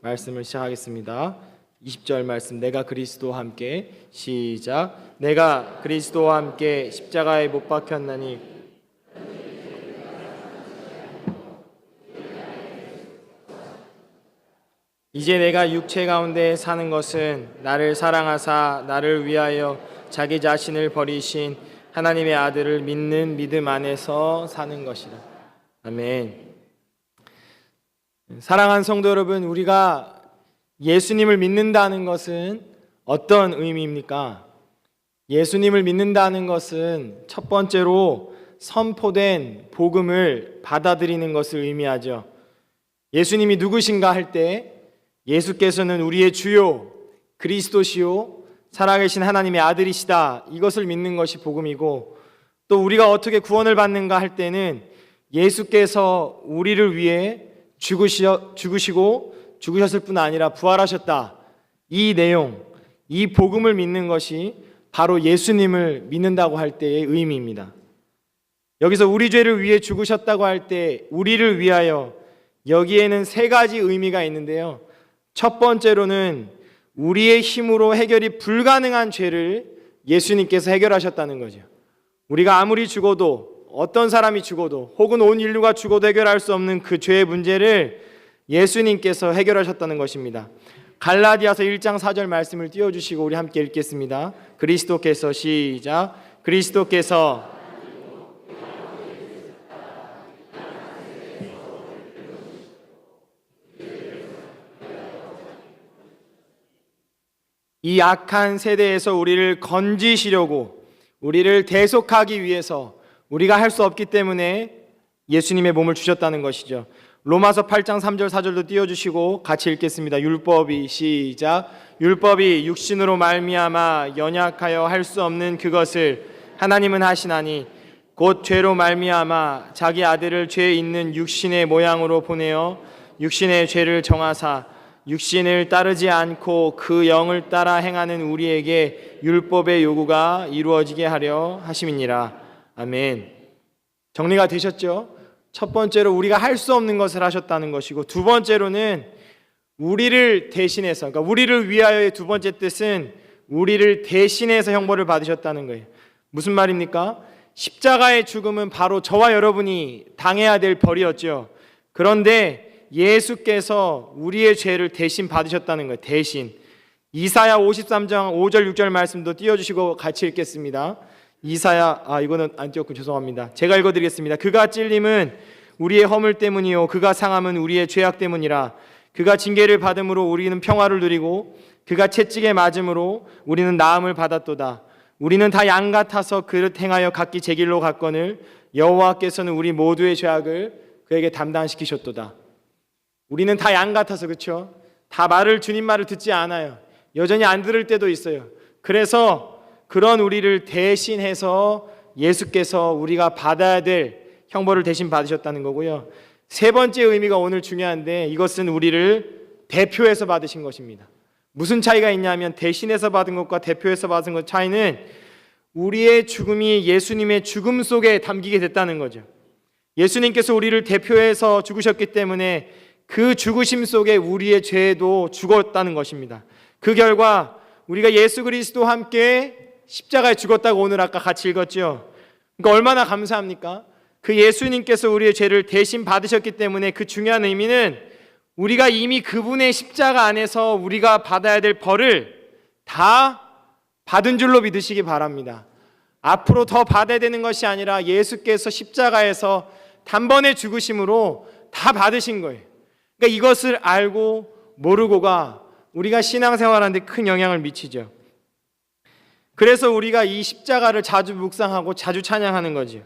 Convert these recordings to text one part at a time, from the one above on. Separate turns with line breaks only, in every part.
말씀을 시작하겠습니다. 20절 말씀, 내가 그리스도와 함께, 시작. 내가 그리스도와 함께 십자가에 못 박혔나니 이제 내가 육체 가운데 사는 것은 나를 사랑하사 나를 위하여 자기 자신을 버리신 하나님의 아들을 믿는 믿음 안에서 사는 것이라. 아멘. 사랑하는 성도 여러분, 우리가 예수님을 믿는다는 것은 어떤 의미입니까? 예수님을 믿는다는 것은 첫 번째로 선포된 복음을 받아들이는 것을 의미하죠. 예수님이 누구신가 할 때 예수께서는 우리의 주요, 그리스도시요, 살아계신 하나님의 아들이시다, 이것을 믿는 것이 복음이고, 또 우리가 어떻게 구원을 받는가 할 때는 예수께서 우리를 위해 죽으시고 죽으셨을 뿐 아니라 부활하셨다, 이 내용, 이 복음을 믿는 것이 바로 예수님을 믿는다고 할 때의 의미입니다. 여기서 우리 죄를 위해 죽으셨다고 할 때 우리를 위하여, 여기에는 세 가지 의미가 있는데요. 첫 번째로는 우리의 힘으로 해결이 불가능한 죄를 예수님께서 해결하셨다는 거죠. 우리가 아무리 죽어도, 어떤 사람이 죽어도, 혹은 온 인류가 죽어도 해결할 수 없는 그 죄의 문제를 예수님께서 해결하셨다는 것입니다. 갈라디아서 1장 4절 말씀을 띄워주시고 우리 함께 읽겠습니다. 그리스도께서, 시작. 그리스도께서 이 악한 세대에서 우리를 건지시려고, 우리를 대속하기 위해서, 우리가 할 수 없기 때문에 예수님의 몸을 주셨다는 것이죠. 로마서 8장 3절 4절도 띄워주시고 같이 읽겠습니다. 율법이, 시작. 율법이 육신으로 말미암아 연약하여 할 수 없는 그것을 하나님은 하시나니 곧 죄로 말미암아 자기 아들을 죄 있는 육신의 모양으로 보내어 육신의 죄를 정하사 육신을 따르지 않고 그 영을 따라 행하는 우리에게 율법의 요구가 이루어지게 하려 하심이니라. 아멘. 정리가 되셨죠? 첫 번째로 우리가 할 수 없는 것을 하셨다는 것이고, 두 번째로는 우리를 대신해서, 그러니까 우리를 위하여의 두 번째 뜻은 우리를 대신해서 형벌을 받으셨다는 거예요. 무슨 말입니까? 십자가의 죽음은 바로 저와 여러분이 당해야 될 벌이었죠. 그런데 예수께서 우리의 죄를 대신 받으셨다는 거예요. 대신. 이사야 53장 5절 6절 말씀도 띄워주시고 같이 읽겠습니다. 이사야, 이거는 안 띄웠군, 죄송합니다. 제가 읽어드리겠습니다. 그가 찔림은 우리의 허물 때문이요 그가 상함은 우리의 죄악 때문이라. 그가 징계를 받음으로 우리는 평화를 누리고 그가 채찍에 맞음으로 우리는 나음을 받았도다. 우리는 다 양 같아서 그릇 행하여 각기 제 길로 갔거늘 여호와께서는 우리 모두의 죄악을 그에게 담당시키셨도다. 우리는 다 양 같아서, 그렇죠? 다 주님 말을 듣지 않아요. 여전히 안 들을 때도 있어요. 그래서 그런 우리를 대신해서 예수께서 우리가 받아야 될 형벌을 대신 받으셨다는 거고요. 세 번째 의미가 오늘 중요한데, 이것은 우리를 대표해서 받으신 것입니다. 무슨 차이가 있냐면, 대신해서 받은 것과 대표해서 받은 것 차이는 우리의 죽음이 예수님의 죽음 속에 담기게 됐다는 거죠. 예수님께서 우리를 대표해서 죽으셨기 때문에 그 죽으심 속에 우리의 죄도 죽었다는 것입니다. 그 결과 우리가 예수 그리스도와 함께 십자가에 죽었다고 오늘 아까 같이 읽었죠. 그러니까 얼마나 감사합니까? 그 예수님께서 우리의 죄를 대신 받으셨기 때문에 그 중요한 의미는 우리가 이미 그분의 십자가 안에서 우리가 받아야 될 벌을 다 받은 줄로 믿으시기 바랍니다. 앞으로 더 받아야 되는 것이 아니라 예수께서 십자가에서 단번에 죽으심으로 다 받으신 거예요. 그러니까 이것을 알고 모르고가 우리가 신앙생활하는데 큰 영향을 미치죠. 그래서 우리가 이 십자가를 자주 묵상하고 자주 찬양하는 거죠.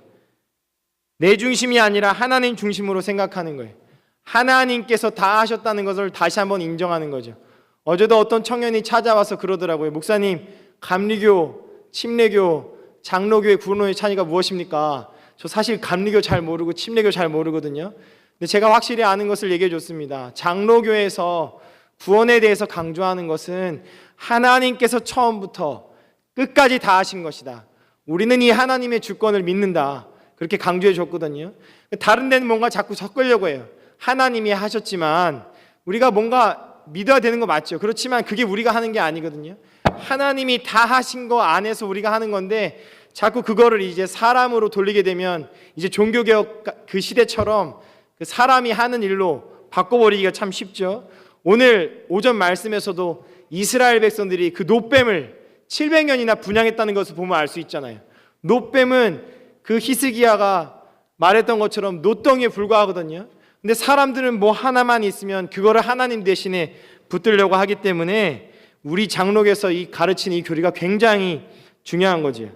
내 중심이 아니라 하나님 중심으로 생각하는 거예요. 하나님께서 다 하셨다는 것을 다시 한번 인정하는 거죠. 어제도 어떤 청년이 찾아와서 그러더라고요. 목사님, 감리교, 침례교, 장로교의 구원의 차이가 무엇입니까? 저 사실 감리교 잘 모르고 침례교 잘 모르거든요. 근데 제가 확실히 아는 것을 얘기해 줬습니다. 장로교에서 구원에 대해서 강조하는 것은 하나님께서 처음부터 끝까지 다 하신 것이다. 우리는 이 하나님의 주권을 믿는다. 그렇게 강조해 줬거든요. 다른 데는 뭔가 자꾸 섞으려고 해요. 하나님이 하셨지만 우리가 뭔가 믿어야 되는 거 맞죠. 그렇지만 그게 우리가 하는 게 아니거든요. 하나님이 다 하신 거 안에서 우리가 하는 건데 자꾸 그거를 이제 사람으로 돌리게 되면 이제 종교개혁 그 시대처럼 그 사람이 하는 일로 바꿔버리기가 참 쉽죠. 오늘 오전 말씀에서도 이스라엘 백성들이 그 놋뱀을 700년이나 분양했다는 것을 보면 알 수 있잖아요. 놋뱀은 그 히스기야가 말했던 것처럼 놋덩이에 불과하거든요. 근데 사람들은 뭐 하나만 있으면 그거를 하나님 대신에 붙들려고 하기 때문에 우리 장로교에서 이 가르치는 이 교리가 굉장히 중요한 거죠.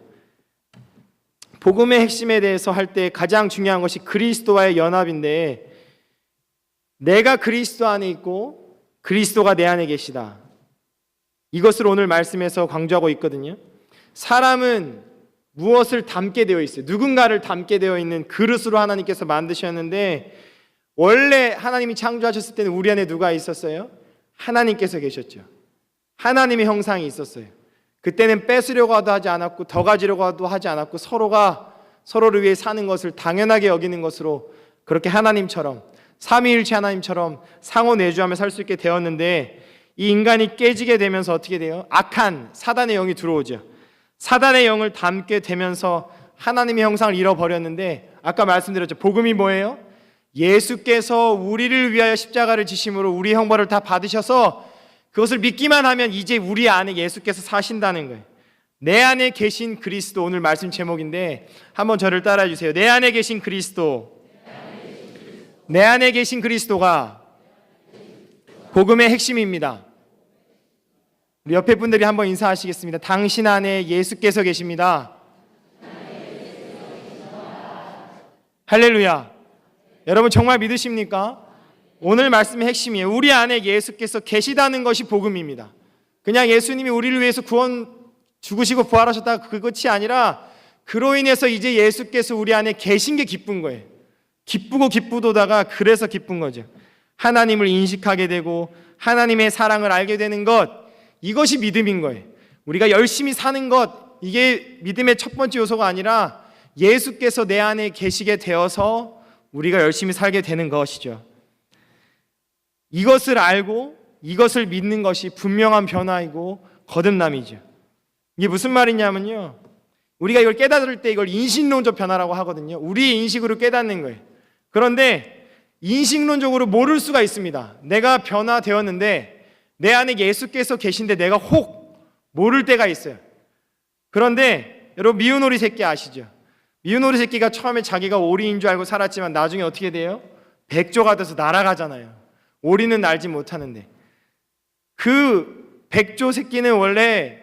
복음의 핵심에 대해서 할 때 가장 중요한 것이 그리스도와의 연합인데, 내가 그리스도 안에 있고 그리스도가 내 안에 계시다. 이것을 오늘 말씀에서 강조하고 있거든요. 사람은 무엇을 담게 되어 있어요. 누군가를 담게 되어 있는 그릇으로 하나님께서 만드셨는데, 원래 하나님이 창조하셨을 때는 우리 안에 누가 있었어요? 하나님께서 계셨죠. 하나님의 형상이 있었어요. 그때는 뺏으려고도 하지 않았고 더 가지려고도 하지 않았고 서로가 서로를 위해 사는 것을 당연하게 여기는 것으로 그렇게 하나님처럼, 삼위일체 하나님처럼 상호 내주하며 살 수 있게 되었는데, 이 인간이 깨지게 되면서 어떻게 돼요? 악한 사단의 영이 들어오죠. 사단의 영을 담게 되면서 하나님의 형상을 잃어버렸는데, 아까 말씀드렸죠. 복음이 뭐예요? 예수께서 우리를 위하여 십자가를 지심으로 우리의 형벌을 다 받으셔서 그것을 믿기만 하면 이제 우리 안에 예수께서 사신다는 거예요. 내 안에 계신 그리스도, 오늘 말씀 제목인데 한번 저를 따라해 주세요. 내 안에 계신 그리스도. 내 안에 계신 그리스도가 복음의 핵심입니다. 우리 옆에 분들이 한번 인사하시겠습니다. 당신 안에 예수께서 계십니다. 할렐루야. 여러분 정말 믿으십니까? 오늘 말씀의 핵심이에요. 우리 안에 예수께서 계시다는 것이 복음입니다. 그냥 예수님이 우리를 위해서 구원 죽으시고 부활하셨다 그것이 아니라, 그로 인해서 이제 예수께서 우리 안에 계신 게 기쁜 거예요. 기쁘고 기쁘도다가 그래서 기쁜 거죠. 하나님을 인식하게 되고 하나님의 사랑을 알게 되는 것, 이것이 믿음인 거예요. 우리가 열심히 사는 것, 이게 믿음의 첫 번째 요소가 아니라 예수께서 내 안에 계시게 되어서 우리가 열심히 살게 되는 것이죠. 이것을 알고 이것을 믿는 것이 분명한 변화이고 거듭남이죠. 이게 무슨 말이냐면요, 우리가 이걸 깨달을 때 이걸 인식론적 변화라고 하거든요. 우리의 인식으로 깨닫는 거예요. 그런데 인식론적으로 모를 수가 있습니다. 내가 변화되었는데 내 안에 예수께서 계신데 내가 혹 모를 때가 있어요. 그런데 여러분, 미운 오리 새끼 아시죠? 미운 오리 새끼가 처음에 자기가 오리인 줄 알고 살았지만 나중에 어떻게 돼요? 백조가 돼서 날아가잖아요. 오리는 날지 못하는데. 그 백조 새끼는 원래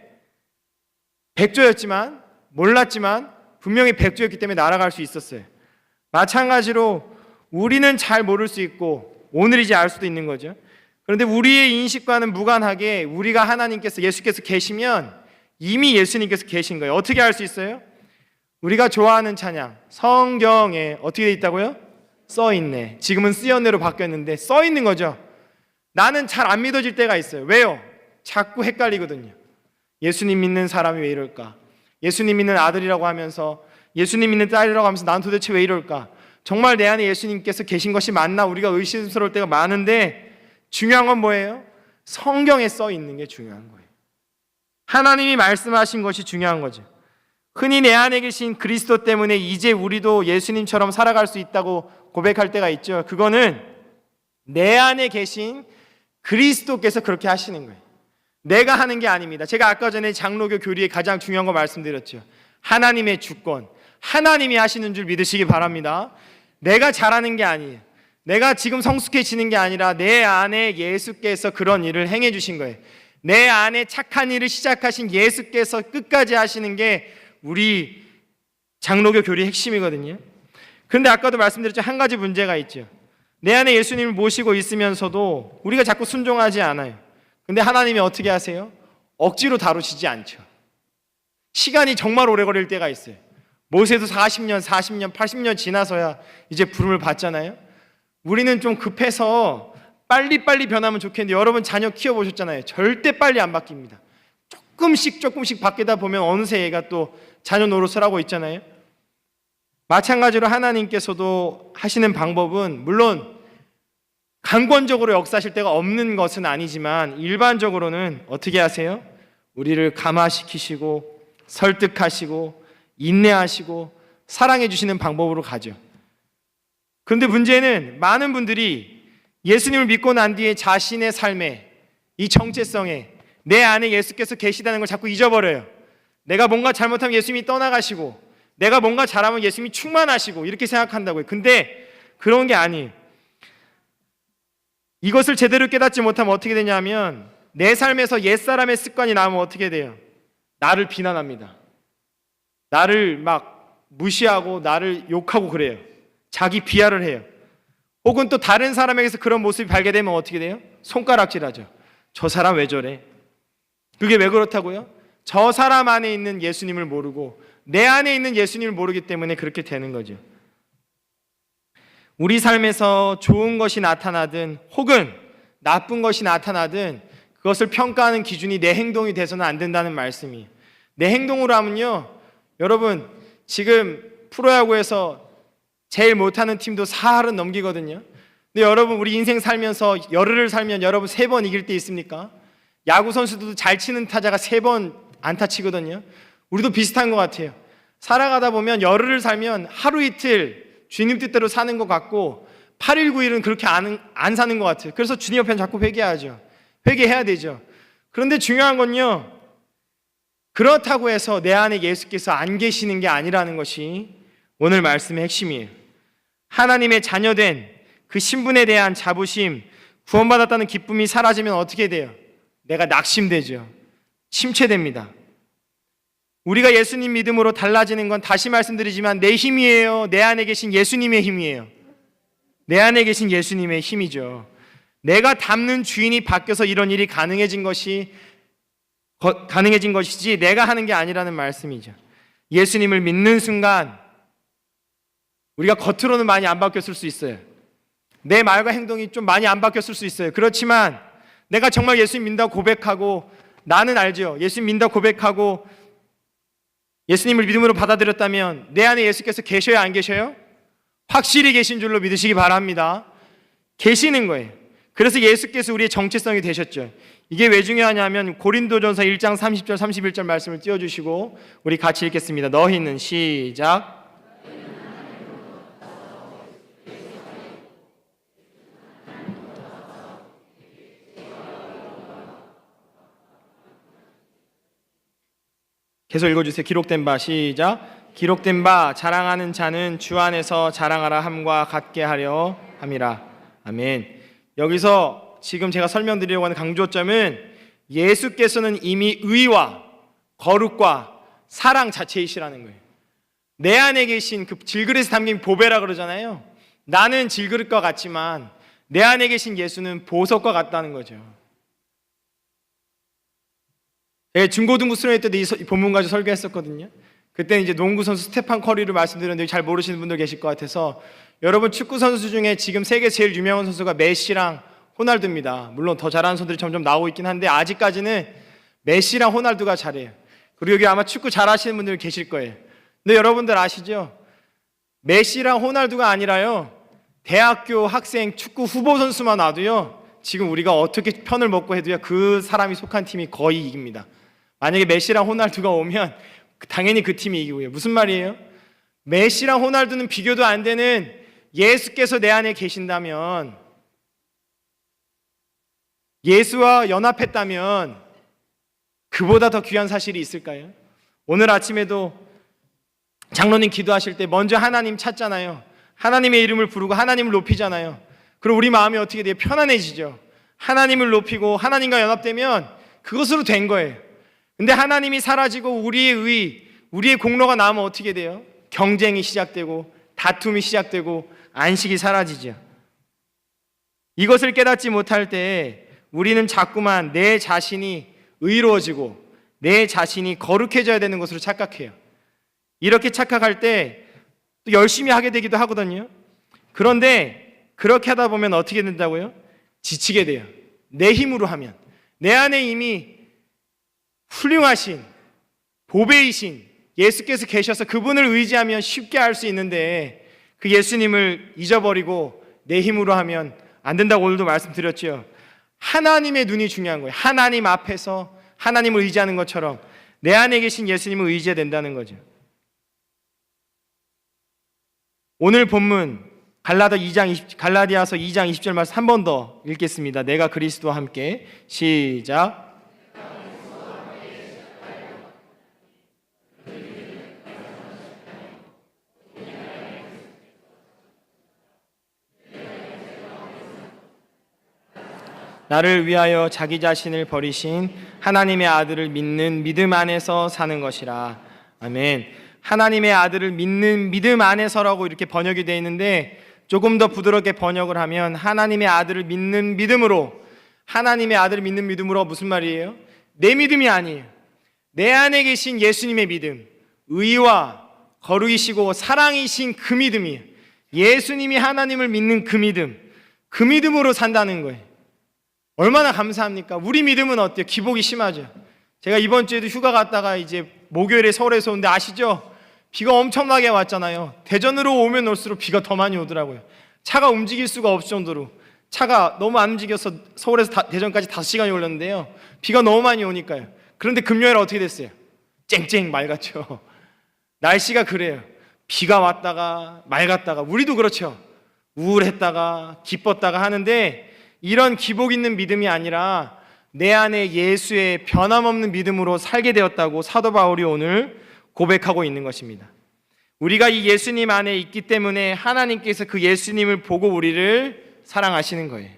백조였지만, 몰랐지만 분명히 백조였기 때문에 날아갈 수 있었어요. 마찬가지로 우리는 잘 모를 수 있고 오늘이지 알 수도 있는 거죠. 그런데 우리의 인식과는 무관하게 우리가 하나님께서, 예수께서 계시면 이미 예수님께서 계신 거예요. 어떻게 알 수 있어요? 우리가 좋아하는 찬양, 성경에 어떻게 돼 있다고요? 써있네. 지금은 쓰였네로 바뀌었는데 써있는 거죠. 나는 잘 안 믿어질 때가 있어요. 왜요? 자꾸 헷갈리거든요. 예수님 믿는 사람이 왜 이럴까? 예수님 믿는 아들이라고 하면서, 예수님 믿는 딸이라고 하면서 난 도대체 왜 이럴까? 정말 내 안에 예수님께서 계신 것이 맞나? 우리가 의심스러울 때가 많은데, 중요한 건 뭐예요? 성경에 써 있는 게 중요한 거예요. 하나님이 말씀하신 것이 중요한 거죠. 흔히 내 안에 계신 그리스도 때문에 이제 우리도 예수님처럼 살아갈 수 있다고 고백할 때가 있죠. 그거는 내 안에 계신 그리스도께서 그렇게 하시는 거예요. 내가 하는 게 아닙니다. 제가 아까 전에 장로교 교리에 가장 중요한 거 말씀드렸죠. 하나님의 주권, 하나님이 하시는 줄 믿으시기 바랍니다. 내가 잘하는 게 아니에요. 내가 지금 성숙해지는 게 아니라 내 안에 예수께서 그런 일을 행해 주신 거예요. 내 안에 착한 일을 시작하신 예수께서 끝까지 하시는 게 우리 장로교 교리의 핵심이거든요. 그런데 아까도 말씀드렸죠. 한 가지 문제가 있죠. 내 안에 예수님을 모시고 있으면서도 우리가 자꾸 순종하지 않아요. 근데 하나님이 어떻게 하세요? 억지로 다루시지 않죠. 시간이 정말 오래 걸릴 때가 있어요. 모세도 40년, 80년 지나서야 이제 부름을 받잖아요. 우리는 좀 급해서 빨리빨리 변하면 좋겠는데, 여러분 자녀 키워보셨잖아요. 절대 빨리 안 바뀝니다. 조금씩 바뀌다 보면 어느새 얘가 또 자녀 노릇을 하고 있잖아요. 마찬가지로 하나님께서도 하시는 방법은, 물론 강권적으로 역사하실 때가 없는 것은 아니지만 일반적으로는 어떻게 하세요? 우리를 감화시키시고 설득하시고 인내하시고 사랑해 주시는 방법으로 가죠. 그런데 문제는 많은 분들이 예수님을 믿고 난 뒤에 자신의 삶에, 이 정체성에 내 안에 예수께서 계시다는 걸 자꾸 잊어버려요. 내가 뭔가 잘못하면 예수님이 떠나가시고, 내가 뭔가 잘하면 예수님이 충만하시고, 이렇게 생각한다고요. 근데 그런 게 아니에요. 이것을 제대로 깨닫지 못하면 어떻게 되냐면 내 삶에서 옛사람의 습관이 나오면 어떻게 돼요? 나를 비난합니다. 나를 막 무시하고 나를 욕하고 그래요. 자기 비하를 해요. 혹은 또 다른 사람에게서 그런 모습이 발견되면 어떻게 돼요? 손가락질하죠. 저 사람 왜 저래? 그게 왜 그렇다고요? 저 사람 안에 있는 예수님을 모르고 내 안에 있는 예수님을 모르기 때문에 그렇게 되는 거죠. 우리 삶에서 좋은 것이 나타나든 혹은 나쁜 것이 나타나든 그것을 평가하는 기준이 내 행동이 돼서는 안 된다는 말씀이에요. 내 행동으로 하면요, 여러분 지금 프로야구에서 제일 못하는 팀도 4할은 넘기거든요. 근데 여러분 우리 인생 살면서 열흘을 살면 여러분 3번 이길 때 있습니까? 야구 선수들도 잘 치는 타자가 3번 안타 치거든요. 우리도 비슷한 것 같아요. 살아가다 보면 열흘을 살면 하루 이틀 주님 뜻대로 사는 것 같고 8일 9일은 그렇게 안 사는 것 같아요. 그래서 주님 옆에는 자꾸 회개하죠. 회개해야 되죠. 그런데 중요한 건요, 그렇다고 해서 내 안에 예수께서 안 계시는 게 아니라는 것이 오늘 말씀의 핵심이에요. 하나님의 자녀된 그 신분에 대한 자부심, 구원받았다는 기쁨이 사라지면 어떻게 돼요? 내가 낙심되죠. 침체됩니다. 우리가 예수님 믿음으로 달라지는 건 다시 말씀드리지만 내 힘이에요? 내 안에 계신 예수님의 힘이에요? 내 안에 계신 예수님의 힘이죠. 내가 닮는 주인이 바뀌어서 이런 일이 가능해진 것이지 내가 하는 게 아니라는 말씀이죠. 예수님을 믿는 순간 우리가 겉으로는 많이 안 바뀌었을 수 있어요. 내 말과 행동이 좀 많이 안 바뀌었을 수 있어요. 그렇지만 내가 정말 예수님 믿는다고 고백하고, 나는 알죠. 예수님 믿는다고 고백하고 예수님을 믿음으로 받아들였다면 내 안에 예수께서 계셔요, 안 계셔요? 확실히 계신 줄로 믿으시기 바랍니다. 계시는 거예요. 그래서 예수께서 우리의 정체성이 되셨죠. 이게 왜 중요하냐면 고린도전서 1장 30절 31절 말씀을 띄워주시고 우리 같이 읽겠습니다. 너희는 시작. 계속 읽어주세요. 기록된 바 시작. 기록된 바 자랑하는 자는 주 안에서 자랑하라 함과 같게 하려 함이라. 아멘. 여기서 지금 제가 설명드리려고 하는 강조점은 예수께서는 이미 의와 거룩과 사랑 자체이시라는 거예요. 내 안에 계신 그 질그릇에 담긴 보배라 그러잖아요. 나는 질그릇과 같지만 내 안에 계신 예수는 보석과 같다는 거죠. 중고등부 수련회 때도 이 본문 가지고 설교했었거든요. 그때는 이제 농구 선수 스테판 커리를 말씀드렸는데 잘 모르시는 분들 계실 것 같아서, 여러분 축구 선수 중에 지금 세계 제일 유명한 선수가 메시랑 호날두입니다. 물론 더 잘하는 선수들이 점점 나오고 있긴 한데 아직까지는 메시랑 호날두가 잘해요. 그리고 여기 아마 축구 잘하시는 분들 계실 거예요. 근데 여러분들 아시죠? 메시랑 호날두가 아니라요, 대학교 학생 축구 후보 선수만 와도요, 지금 우리가 어떻게 편을 먹고 해도요, 그 사람이 속한 팀이 거의 이깁니다. 만약에 메시랑 호날두가 오면 당연히 그 팀이 이기고요. 무슨 말이에요? 메시랑 호날두는 비교도 안 되는 예수께서 내 안에 계신다면, 예수와 연합했다면 그보다 더 귀한 사실이 있을까요? 오늘 아침에도 장로님 기도하실 때 먼저 하나님 찾잖아요. 하나님의 이름을 부르고 하나님을 높이잖아요. 그럼 우리 마음이 어떻게 돼요? 편안해지죠. 하나님을 높이고 하나님과 연합되면 그것으로 된 거예요. 근데 하나님이 사라지고 우리의 공로가 나오면 어떻게 돼요? 경쟁이 시작되고 다툼이 시작되고 안식이 사라지죠. 이것을 깨닫지 못할 때 우리는 자꾸만 내 자신이 의로워지고 내 자신이 거룩해져야 되는 것으로 착각해요. 이렇게 착각할 때 또 열심히 하게 되기도 하거든요. 그런데 그렇게 하다 보면 어떻게 된다고요? 지치게 돼요. 내 힘으로 하면. 내 안에 이미 훌륭하신 보배이신 예수께서 계셔서 그분을 의지하면 쉽게 할 수 있는데, 그 예수님을 잊어버리고 내 힘으로 하면 안 된다고 오늘도 말씀드렸죠. 하나님의 눈이 중요한 거예요. 하나님 앞에서 하나님을 의지하는 것처럼 내 안에 계신 예수님을 의지해야 된다는 거죠. 오늘 본문 갈라디아서 2장 20절 말씀 한 번 더 읽겠습니다. 내가 그리스도와 함께. 시작. 나를 위하여 자기 자신을 버리신 하나님의 아들을 믿는 믿음 안에서 사는 것이라. 아멘. 하나님의 아들을 믿는 믿음 안에서라고 이렇게 번역이 되어 있는데, 조금 더 부드럽게 번역을 하면 하나님의 아들을 믿는 믿음으로, 하나님의 아들을 믿는 믿음으로 무슨 말이에요? 내 믿음이 아니에요. 내 안에 계신 예수님의 믿음, 의와 거룩이시고 사랑이신 그 믿음이에요. 예수님이 하나님을 믿는 그 믿음, 그 믿음으로 산다는 거예요. 얼마나 감사합니까? 우리 믿음은 어때요? 기복이 심하죠. 제가 이번 주에도 휴가 갔다가 이제 목요일에 서울에서 오는데 아시죠? 비가 엄청나게 왔잖아요. 대전으로 오면 올수록 비가 더 많이 오더라고요. 차가 움직일 수가 없을 정도로, 차가 너무 안 움직여서 서울에서 대전까지 5시간이 걸렸는데요. 비가 너무 많이 오니까요. 그런데 금요일에 어떻게 됐어요? 쨍쨍 맑았죠. 날씨가 그래요. 비가 왔다가 맑았다가, 우리도 그렇죠. 우울했다가 기뻤다가 하는데, 이런 기복 있는 믿음이 아니라 내 안에 예수의 변함없는 믿음으로 살게 되었다고 사도 바울이 오늘 고백하고 있는 것입니다. 우리가 이 예수님 안에 있기 때문에 하나님께서 그 예수님을 보고 우리를 사랑하시는 거예요.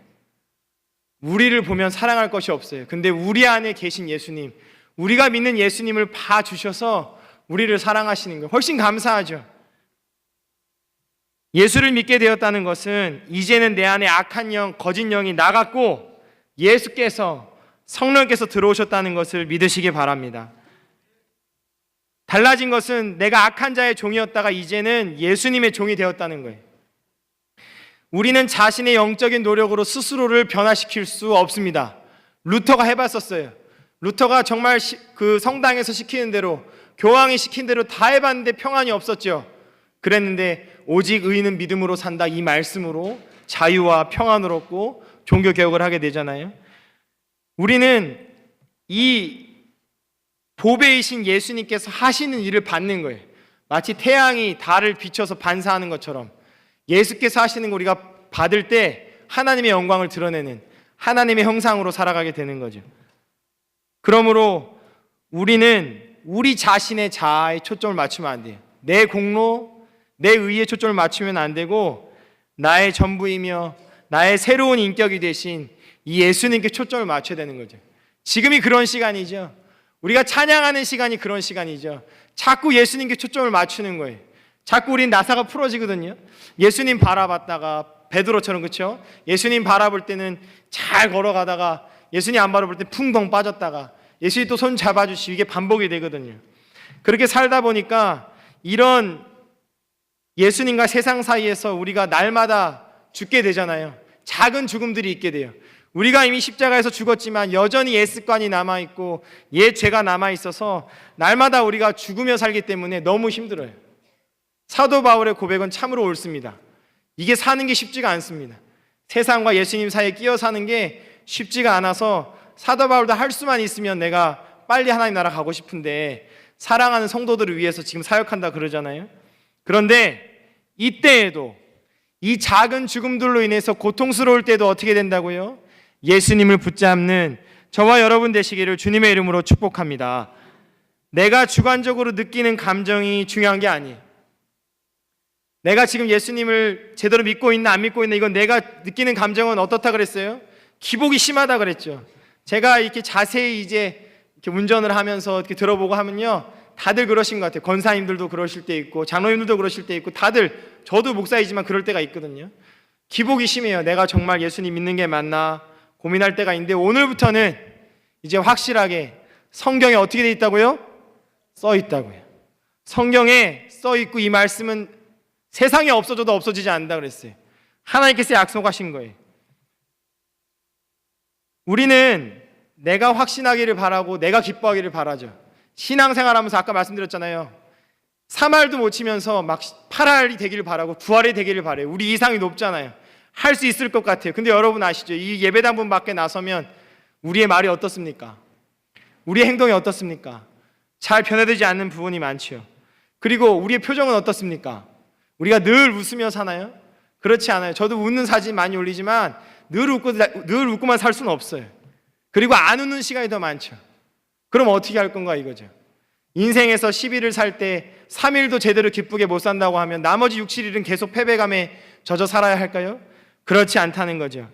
우리를 보면 사랑할 것이 없어요. 근데 우리 안에 계신 예수님, 우리가 믿는 예수님을 봐주셔서 우리를 사랑하시는 거예요. 훨씬 감사하죠. 예수를 믿게 되었다는 것은 이제는 내 안에 악한 영, 거짓 영이 나갔고 예수께서, 성령께서 들어오셨다는 것을 믿으시기 바랍니다. 달라진 것은 내가 악한 자의 종이었다가 이제는 예수님의 종이 되었다는 거예요. 우리는 자신의 영적인 노력으로 스스로를 변화시킬 수 없습니다. 루터가 해봤었어요. 루터가 정말 그 성당에서 시키는 대로, 교황이 시킨 대로 다 해봤는데 평안이 없었죠. 그랬는데 오직 의인은 믿음으로 산다, 이 말씀으로 자유와 평안을 얻고 종교 개혁을 하게 되잖아요. 우리는 이 보배이신 예수님께서 하시는 일을 받는 거예요. 마치 태양이 달을 비춰서 반사하는 것처럼 예수께서 하시는 거 우리가 받을 때 하나님의 영광을 드러내는 하나님의 형상으로 살아가게 되는 거죠. 그러므로 우리는 우리 자신의 자아에 초점을 맞추면 안 돼요. 내 공로, 내 의에 초점을 맞추면 안 되고 나의 전부이며 나의 새로운 인격이 되신 이 예수님께 초점을 맞춰야 되는 거죠. 지금이 그런 시간이죠. 우리가 찬양하는 시간이 그런 시간이죠. 자꾸 예수님께 초점을 맞추는 거예요. 자꾸 우린 나사가 풀어지거든요. 예수님 바라봤다가 베드로처럼, 그렇죠? 예수님 바라볼 때는 잘 걸어가다가 예수님 안 바라볼 때 풍덩 빠졌다가 예수님 또 손 잡아주시고, 이게 반복이 되거든요. 그렇게 살다 보니까 이런 예수님과 세상 사이에서 우리가 날마다 죽게 되잖아요. 작은 죽음들이 있게 돼요. 우리가 이미 십자가에서 죽었지만 여전히 옛 습관이 남아있고 옛 죄가 남아있어서 날마다 우리가 죽으며 살기 때문에 너무 힘들어요. 사도 바울의 고백은 참으로 옳습니다. 이게 사는 게 쉽지가 않습니다. 세상과 예수님 사이에 끼어 사는 게 쉽지가 않아서 사도 바울도 할 수만 있으면 내가 빨리 하나님 나라 가고 싶은데 사랑하는 성도들을 위해서 지금 사역한다 그러잖아요. 그런데 이때에도 이 작은 죽음들로 인해서 고통스러울 때도 어떻게 된다고요? 예수님을 붙잡는 저와 여러분 되시기를 주님의 이름으로 축복합니다. 내가 주관적으로 느끼는 감정이 중요한 게 아니에요. 내가 지금 예수님을 제대로 믿고 있나 안 믿고 있나, 이건 내가 느끼는 감정은 어떻다 그랬어요? 기복이 심하다 그랬죠. 제가 이렇게 자세히 이제 이렇게 운전을 하면서 이렇게 들어보고 하면요, 다들 그러신 것 같아요. 권사님들도 그러실 때 있고 장로님들도 그러실 때 있고 다들, 저도 목사이지만 그럴 때가 있거든요. 기복이 심해요. 내가 정말 예수님 믿는 게 맞나 고민할 때가 있는데, 오늘부터는 이제 확실하게 성경에 어떻게 돼 있다고요? 써 있다고요. 성경에 써 있고 이 말씀은 세상에 없어져도 없어지지 않는다 그랬어요. 하나님께서 약속하신 거예요. 우리는 내가 확신하기를 바라고 내가 기뻐하기를 바라죠. 신앙생활하면서 아까 말씀드렸잖아요. 3할도 못 치면서 막 8할이 되기를 바라고 9할이 되기를 바래요. 우리 이상이 높잖아요. 할 수 있을 것 같아요. 근데 여러분 아시죠? 이 예배당문 밖에 나서면 우리의 말이 어떻습니까? 우리의 행동이 어떻습니까? 잘 변화되지 않는 부분이 많죠. 그리고 우리의 표정은 어떻습니까? 우리가 늘 웃으며 사나요? 그렇지 않아요. 저도 웃는 사진 많이 올리지만 늘 웃고만 살 수는 없어요. 그리고 안 웃는 시간이 더 많죠. 그럼 어떻게 할 건가 이거죠. 인생에서 10일을 살 때 3일도 제대로 기쁘게 못 산다고 하면 나머지 6, 7일은 계속 패배감에 젖어 살아야 할까요? 그렇지 않다는 거죠.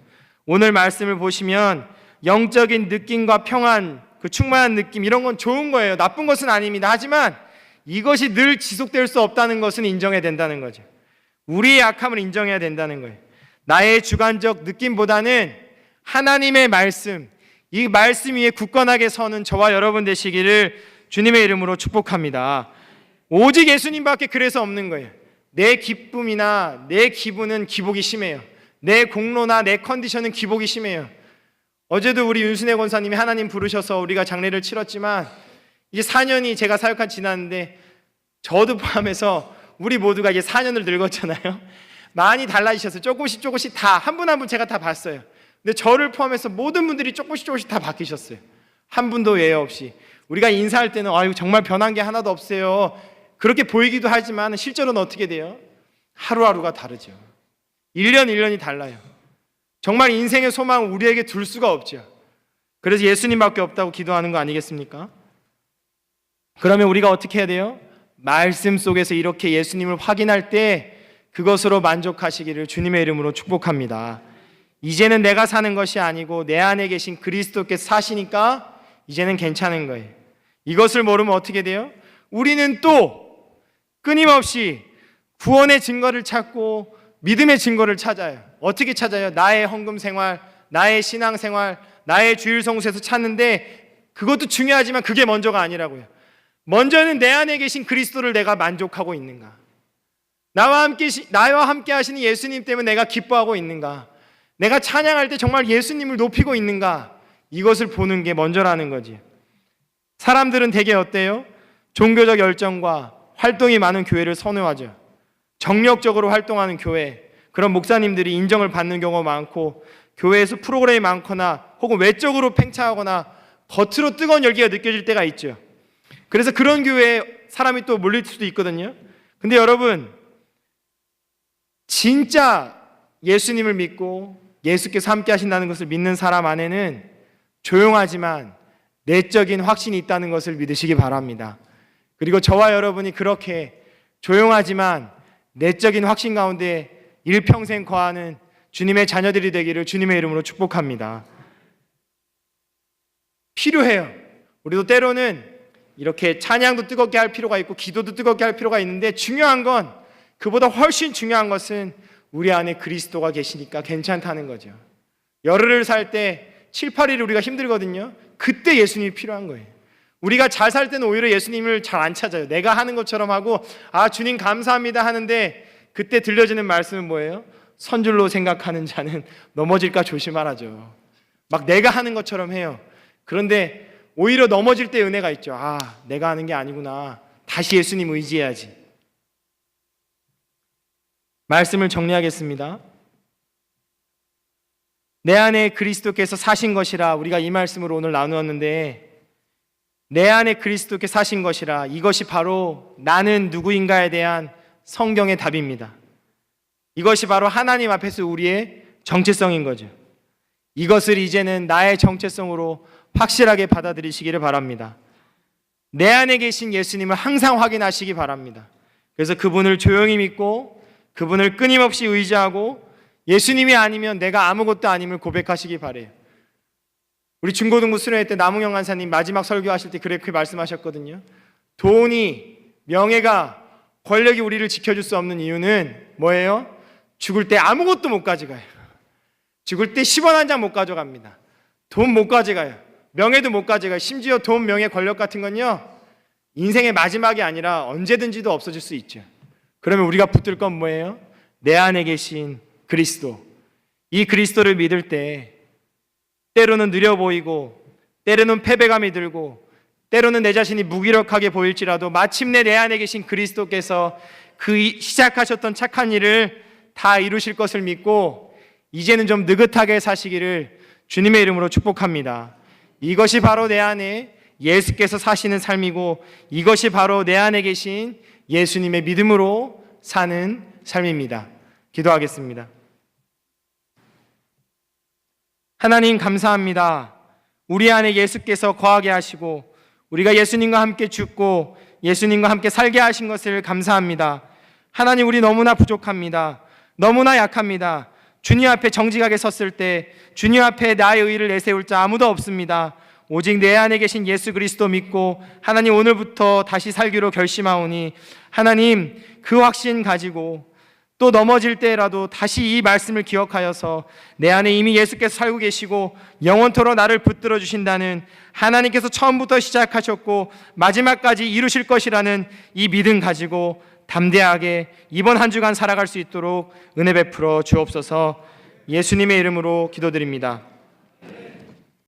오늘 말씀을 보시면 영적인 느낌과 평안, 그 충만한 느낌 이런 건 좋은 거예요. 나쁜 것은 아닙니다. 하지만 이것이 늘 지속될 수 없다는 것은 인정해야 된다는 거죠. 우리의 약함을 인정해야 된다는 거예요. 나의 주관적 느낌보다는 하나님의 말씀, 이 말씀 위에 굳건하게 서는 저와 여러분 되시기를 주님의 이름으로 축복합니다. 오직 예수님밖에 그래서 없는 거예요. 내 기쁨이나 내 기분은 기복이 심해요. 내 공로나 내 컨디션은 기복이 심해요. 어제도 우리 윤순혜 권사님이 하나님 부르셔서 우리가 장례를 치렀지만 이제 4년이 제가 사역한 지났는데 저도 포함해서 우리 모두가 이제 4년을 늙었잖아요. 많이 달라지셨어요. 조금씩 다 한 분 한 분 제가 다 봤어요. 근데 저를 포함해서 모든 분들이 조금씩 다 바뀌셨어요. 한 분도 예외 없이. 우리가 인사할 때는 아유 정말 변한 게 하나도 없어요. 그렇게 보이기도 하지만 실제로는 어떻게 돼요? 하루하루가 다르죠. 1년이 달라요. 정말 인생의 소망을 우리에게 둘 수가 없죠. 그래서 예수님밖에 없다고 기도하는 거 아니겠습니까? 그러면 우리가 어떻게 해야 돼요? 말씀 속에서 이렇게 예수님을 확인할 때 그것으로 만족하시기를 주님의 이름으로 축복합니다. 이제는 내가 사는 것이 아니고 내 안에 계신 그리스도께서 사시니까 이제는 괜찮은 거예요. 이것을 모르면 어떻게 돼요? 우리는 또 끊임없이 구원의 증거를 찾고 믿음의 증거를 찾아요. 어떻게 찾아요? 나의 헌금 생활, 나의 신앙 생활, 나의 주일 성수에서 찾는데 그것도 중요하지만 그게 먼저가 아니라고요. 먼저는 내 안에 계신 그리스도를 내가 만족하고 있는가? 나와 함께 하시는 예수님 때문에 내가 기뻐하고 있는가? 내가 찬양할 때 정말 예수님을 높이고 있는가? 이것을 보는 게 먼저라는 거지. 사람들은 대개 어때요? 종교적 열정과 활동이 많은 교회를 선호하죠. 정력적으로 활동하는 교회, 그런 목사님들이 인정을 받는 경우가 많고 교회에서 프로그램이 많거나 혹은 외적으로 팽창하거나 겉으로 뜨거운 열기가 느껴질 때가 있죠. 그래서 그런 교회에 사람이 또 몰릴 수도 있거든요. 근데 여러분, 진짜 예수님을 믿고 예수께서 함께 하신다는 것을 믿는 사람 안에는 조용하지만 내적인 확신이 있다는 것을 믿으시기 바랍니다. 그리고 저와 여러분이 그렇게 조용하지만 내적인 확신 가운데 일평생 거하는 주님의 자녀들이 되기를 주님의 이름으로 축복합니다. 필요해요. 우리도 때로는 이렇게 찬양도 뜨겁게 할 필요가 있고 기도도 뜨겁게 할 필요가 있는데 중요한 건 그보다 훨씬 중요한 것은 우리 안에 그리스도가 계시니까 괜찮다는 거죠. 열흘을 살 때 7, 8일 우리가 힘들거든요. 그때 예수님이 필요한 거예요. 우리가 잘 살 때는 오히려 예수님을 잘 안 찾아요. 내가 하는 것처럼 하고 아 주님 감사합니다 하는데 그때 들려지는 말씀은 뭐예요? 선줄로 생각하는 자는 넘어질까 조심하라죠. 막 내가 하는 것처럼 해요. 그런데 오히려 넘어질 때 은혜가 있죠. 아 내가 하는 게 아니구나. 다시 예수님 의지해야지. 말씀을 정리하겠습니다. 내 안에 그리스도께서 사신 것이라 우리가 이 말씀으로 오늘 나누었는데 내 안에 그리스도께 사신 것이라 이것이 바로 나는 누구인가에 대한 성경의 답입니다. 이것이 바로 하나님 앞에서 우리의 정체성인 거죠. 이것을 이제는 나의 정체성으로 확실하게 받아들이시기를 바랍니다. 내 안에 계신 예수님을 항상 확인하시기 바랍니다. 그래서 그분을 조용히 믿고 그분을 끊임없이 의지하고 예수님이 아니면 내가 아무것도 아님을 고백하시기 바래요. 우리 중고등부 수련회 때 남웅영 간사님 마지막 설교하실 때 그렇게 말씀하셨거든요. 돈이, 명예가, 권력이 우리를 지켜줄 수 없는 이유는 뭐예요? 죽을 때 아무것도 못 가져가요. 죽을 때 10원 한 장 못 가져갑니다. 돈 못 가져가요. 명예도 못 가져가요. 심지어 돈, 명예, 권력 같은 건요 인생의 마지막이 아니라 언제든지도 없어질 수 있죠. 그러면 우리가 붙들 건 뭐예요? 내 안에 계신 그리스도. 이 그리스도를 믿을 때 때로는 느려 보이고 때로는 패배감이 들고 때로는 내 자신이 무기력하게 보일지라도 마침내 내 안에 계신 그리스도께서 그 시작하셨던 착한 일을 다 이루실 것을 믿고 이제는 좀 느긋하게 사시기를 주님의 이름으로 축복합니다. 이것이 바로 내 안에 예수께서 사시는 삶이고, 이것이 바로 내 안에 계신 예수님의 믿음으로 사는 삶입니다. 기도하겠습니다. 하나님 감사합니다. 우리 안에 예수께서 거하게 하시고 우리가 예수님과 함께 죽고 예수님과 함께 살게 하신 것을 감사합니다. 하나님, 우리 너무나 부족합니다. 너무나 약합니다. 주님 앞에 정직하게 섰을 때 주님 앞에 나의 의의를 내세울 자 아무도 없습니다. 오직 내 안에 계신 예수 그리스도 믿고 하나님 오늘부터 다시 살기로 결심하오니, 하나님 그 확신 가지고 또 넘어질 때라도 다시 이 말씀을 기억하여서 내 안에 이미 예수께서 살고 계시고 영원토록 나를 붙들어 주신다는, 하나님께서 처음부터 시작하셨고 마지막까지 이루실 것이라는 이 믿음 가지고 담대하게 이번 한 주간 살아갈 수 있도록 은혜 베풀어 주옵소서. 예수님의 이름으로 기도드립니다.